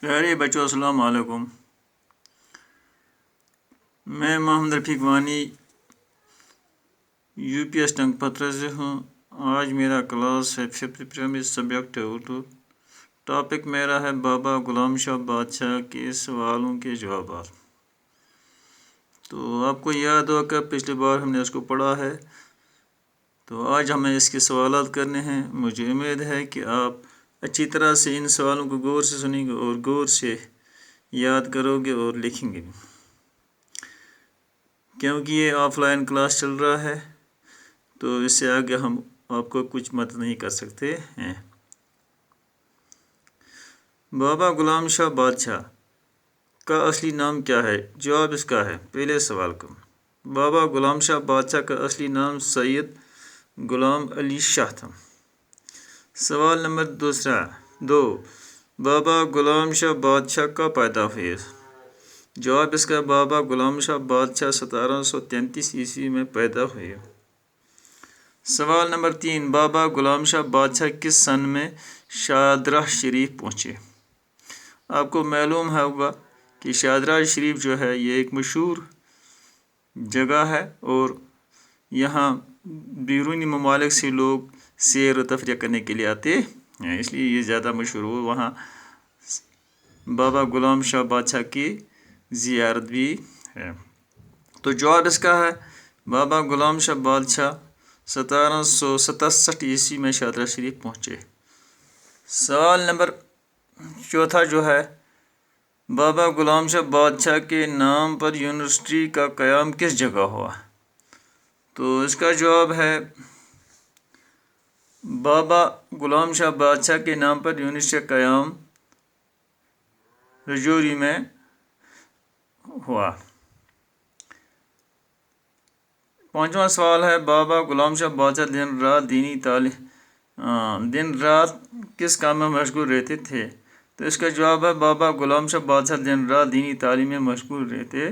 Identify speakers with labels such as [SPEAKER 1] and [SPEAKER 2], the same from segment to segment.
[SPEAKER 1] پیارے بچوں السلام علیکم۔ میں محمد رفیق وانی UPS ٹنگ پتھر سے ہوں۔ آج میرا کلاس ہے 5th primary subject Urdu. Topic میرا ہے بابا غلام شاہ بادشاہ کے سوالوں کے جوابات۔ تو آپ کو یاد ہو کہ پچھلی بار ہم نے اس کو پڑھا ہے، تو آج ہمیں اس کے سوالات کرنے ہیں۔ مجھے امید ہے کہ آپ اچھی طرح سے ان سوالوں کو غور سے سنیں گے اور غور سے یاد کرو گے اور لکھیں گے، کیونکہ یہ آف لائن کلاس چل رہا ہے، تو اس سے آگے ہم آپ کو کچھ مدد نہیں کر سکتے ہیں۔ بابا غلام شاہ بادشاہ کا اصلی نام کیا ہے؟ جواب اس کا ہے۔ پہلے سوال کا، بابا غلام شاہ بادشاہ کا اصلی نام سید غلام علی شاہ تھا۔ سوال نمبر 2، بابا غلام شاہ بادشاہ کب پیدا ہوئے؟ جواب اس کا، بابا غلام شاہ بادشاہ 1733 عیسوی میں پیدا ہوئے۔ سوال نمبر 3، بابا غلام شاہ بادشاہ کس سن میں شاہدرہ شریف پہنچے؟ آپ کو معلوم ہوگا کہ شاہدرہ شریف جو ہے یہ ایک مشہور جگہ ہے، اور یہاں بیرونی ممالک سے لوگ سیر و تفریح کرنے کے لیے آتے ہیں، اس لیے یہ زیادہ مشہور ہو۔ وہاں بابا غلام شاہ بادشاہ کی زیارت بھی ہے۔ تو جواب اس کا ہے، بابا غلام شاہ بادشاہ 1767 عیسوی میں شاہدرہ شریف پہنچے۔ سوال نمبر 4 جو ہے، بابا غلام شاہ بادشاہ کے نام پر یونیورسٹی کا قیام کس جگہ ہوا؟ تو اس کا جواب ہے، بابا غلام شاہ بادشاہ کے نام پر یونیورسٹی کا قیام رجوری میں ہوا۔ 5واں سوال ہے، بابا غلام شاہ بادشاہ دن رات کس کام میں مشغول رہتے تھے؟ تو اس کا جواب ہے، بابا غلام شاہ بادشاہ دن رات دینی تعلیم میں مشغول رہتے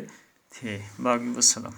[SPEAKER 1] تھے۔ باقی والسلام۔